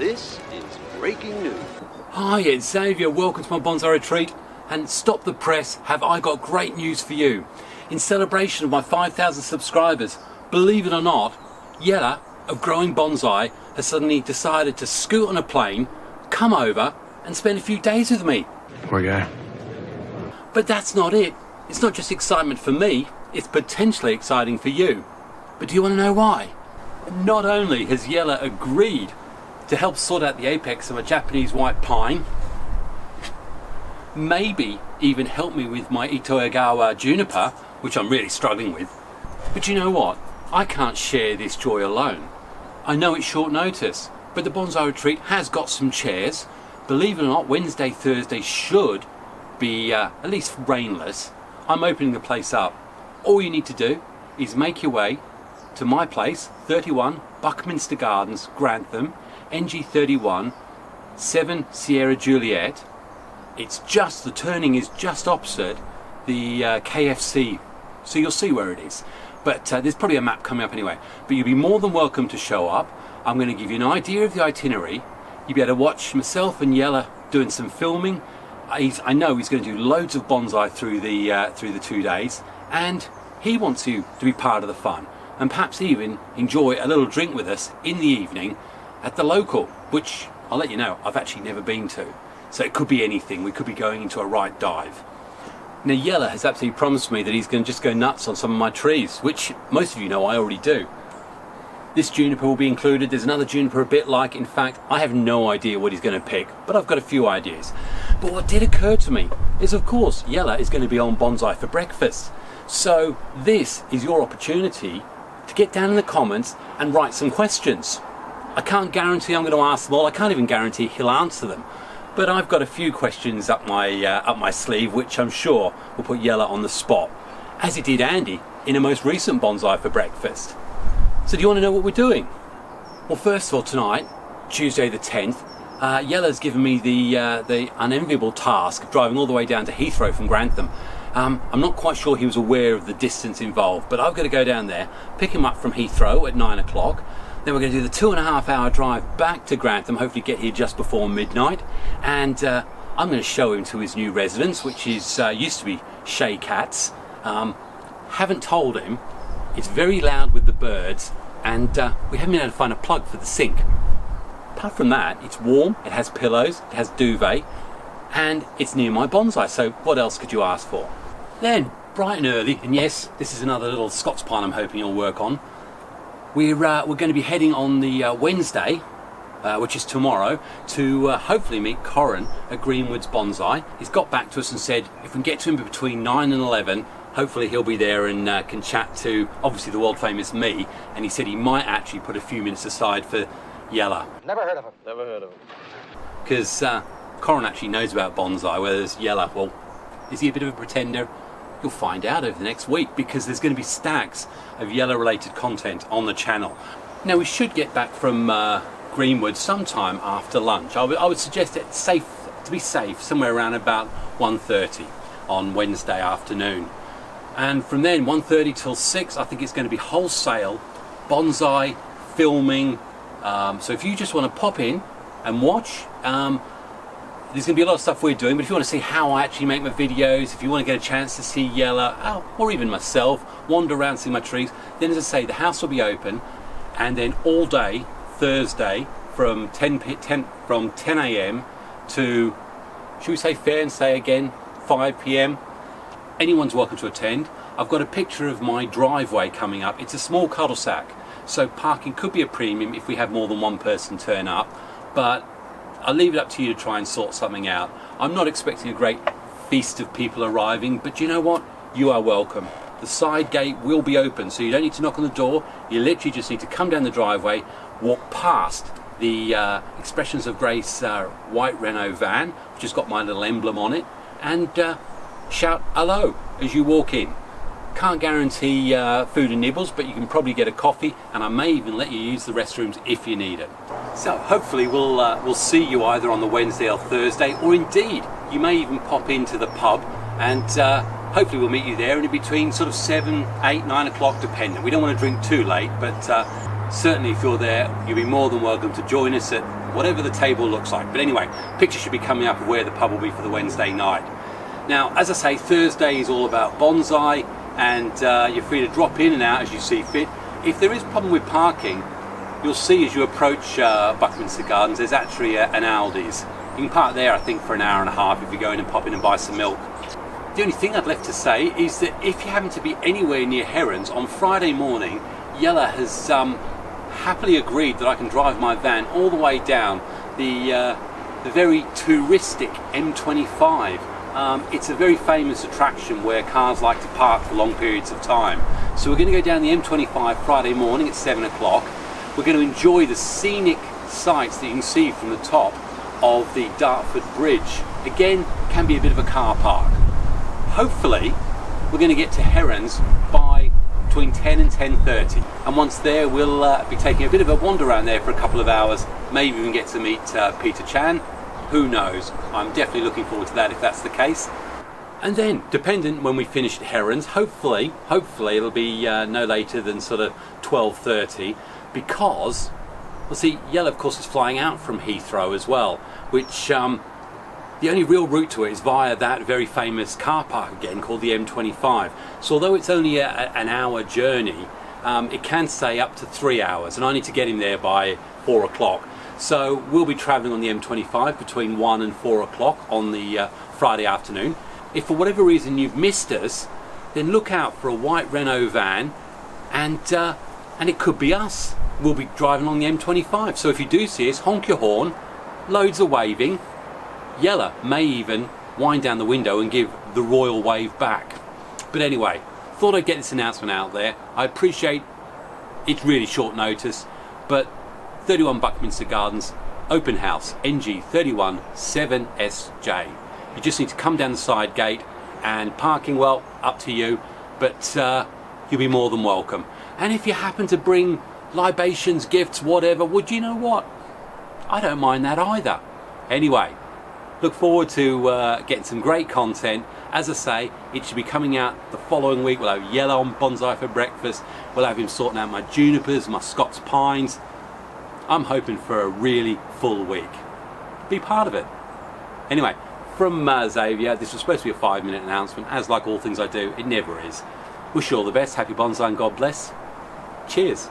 This is breaking news. Hi, it's Xavier. Welcome to my Bonsai Retreat. And stop the press, have I got great news for you. In celebration of my 5,000 subscribers, believe it or not, Jelle of Growing Bonsai has suddenly decided to scoot on a plane, come over and spend a few days with me. Poor guy. But that's not it. It's not just excitement for me, it's potentially exciting for you. But do you want to know why? Not only has Jelle agreed to help sort out the apex of a Japanese white pine, maybe even help me with my Itoagawa juniper, which I'm really struggling with. But you know what? I can't share this joy alone. I know it's short notice, but the Bonsai Retreat has got some chairs. Believe it or not, Wednesday, Thursday should be at least rainless. I'm opening the place up. All you need to do is make your way to my place, 31 Buckminster Gardens, Grantham, NG31, 7 Sierra Juliet. It's just, the turning is just opposite the KFC, so you'll see where it is. But there's probably a map coming up anyway. But you'll be more than welcome to show up. I'm going to give you an idea of the itinerary. You'll be able to watch myself and Jelle doing some filming. I know he's going to do loads of bonsai through the 2 days, and he wants you to be part of the fun and perhaps even enjoy a little drink with us in the evening at the local, which I'll let you know I've actually never been to. So it could be anything. We could be going into a right dive. Now Jelle has absolutely promised me that he's going to just go nuts on some of my trees, which most of you know I already do. This juniper will be included. There's another juniper a bit like. In fact, I have no idea what he's going to pick, but I've got a few ideas. But what did occur to me is, of course, Jelle is going to be on Bonsai for breakfast. So this is your opportunity to get down in the comments and write some questions. I can't guarantee I'm going to ask them all. I can't even guarantee he'll answer them. But I've got a few questions up my sleeve, which I'm sure will put Jelle on the spot, as it did Andy in a most recent Bonsai for breakfast. So do you want to know what we're doing? Well, first of all, tonight, Tuesday the 10th, Jelle's given me the unenviable task of driving all the way down to Heathrow from Grantham. I'm not quite sure he was aware of the distance involved, but I've got to go down there, pick him up from Heathrow at 9 o'clock. Then we're going to do the 2.5 hour drive back to Grantham, hopefully get here just before midnight. And I'm going to show him to his new residence, which is used to be Shea Cats. Haven't told him. It's very loud with the birds, and we haven't been able to find a plug for the sink. Apart from that, it's warm, it has pillows, it has duvet, and it's near my bonsai, so what else could you ask for? Then, bright and early, and yes, this is another little Scots pine I'm hoping you'll work on. We're going to be heading on the Wednesday, which is tomorrow, to hopefully meet Corin at Greenwood's Bonsai. He's got back to us and said if we can get to him between 9 and 11, hopefully he'll be there and can chat to, obviously, the world famous me. And he said he might actually put a few minutes aside for Jelle. Never heard of him. Never heard of him. Because Corin actually knows about bonsai, whereas Jelle, well, is he a bit of a pretender? You'll find out over the next week, because there's going to be stacks of Jelle related content on the channel. Now we should get back from Greenwood sometime after lunch. I would suggest it to be safe, somewhere around about 1:30 on Wednesday afternoon. And from then 1:30 till 6, I think it's going to be wholesale bonsai filming. So if you just want to pop in and watch, there's going to be a lot of stuff we're doing, but if you want to see how I actually make my videos, if you want to get a chance to see Jelle, or even myself, wander around, see my trees, then as I say, the house will be open, and then all day, Thursday, from 10 a.m. to, should we say fair and say again, 5 p.m. Anyone's welcome to attend. I've got a picture of my driveway coming up. It's a small cul-de-sac, so parking could be a premium if we have more than one person turn up, but I'll leave it up to you to try and sort something out. I'm not expecting a great feast of people arriving, but you know what? You are welcome. The side gate will be open, so you don't need to knock on the door. You literally just need to come down the driveway, walk past the Expressions of Grace white Renault van, which has got my little emblem on it, and shout hello as you walk in. Can't guarantee food and nibbles, but you can probably get a coffee, and I may even let you use the restrooms if you need it. So hopefully we'll see you either on the Wednesday or Thursday, or indeed you may even pop into the pub, and hopefully we'll meet you there in between sort of 7, 8, 9 o'clock, depending. We don't want to drink too late, but certainly if you're there, you'll be more than welcome to join us at whatever the table looks like. But anyway, pictures should be coming up of where the pub will be for the Wednesday night. Now, as I say, Thursday is all about bonsai, and you're free to drop in and out as you see fit. If there is a problem with parking, you'll see as you approach Buckminster Gardens, there's actually an Aldi's. You can park there, I think, for an hour and a half if you go in and pop in and buy some milk. The only thing I'd left to say is that if you happen to be anywhere near Herons, on Friday morning, Jelle has happily agreed that I can drive my van all the way down the very touristic M25. It's a very famous attraction where cars like to park for long periods of time. So we're going to go down the M25 Friday morning at 7 o'clock. We're going to enjoy the scenic sights that you can see from the top of the Dartford Bridge. Again, can be a bit of a car park. Hopefully, we're going to get to Herons by between 10 and 10:30. And once there, we'll be taking a bit of a wander around there for a couple of hours. Maybe we can get to meet Peter Chan. Who knows? I'm definitely looking forward to that if that's the case. And then, dependent when we finish at Herons, hopefully it'll be no later than sort of 12:30, because, well, see, Jelle of course is flying out from Heathrow as well, which the only real route to it is via that very famous car park again called the M25. So although it's only an hour journey, it can stay up to 3 hours, and I need to get him there by 4 o'clock. So we'll be travelling on the M25 between 1 and 4 o'clock on the Friday afternoon. If for whatever reason you've missed us, then look out for a white Renault van, and it could be us. We'll be driving on the M25. So if you do see us, honk your horn, loads of waving. Jelle may even wind down the window and give the royal wave back. But anyway, thought I'd get this announcement out there. I appreciate it's really short notice, but 31 Buckminster Gardens, open house, NG 31 7SJ. You just need to come down the side gate, and parking, well, up to you, but you'll be more than welcome. And if you happen to bring libations, gifts, whatever, well, you know what? I don't mind that either. Anyway, look forward to getting some great content. As I say, it should be coming out the following week. We'll have Jelle on bonsai for breakfast. We'll have him sorting out my junipers, my Scots pines. I'm hoping for a really full week. Be part of it. Anyway, from Xavier, this was supposed to be a 5-minute announcement. As like all things I do, it never is. Wish you all the best. Happy bonsai and God bless. Cheers.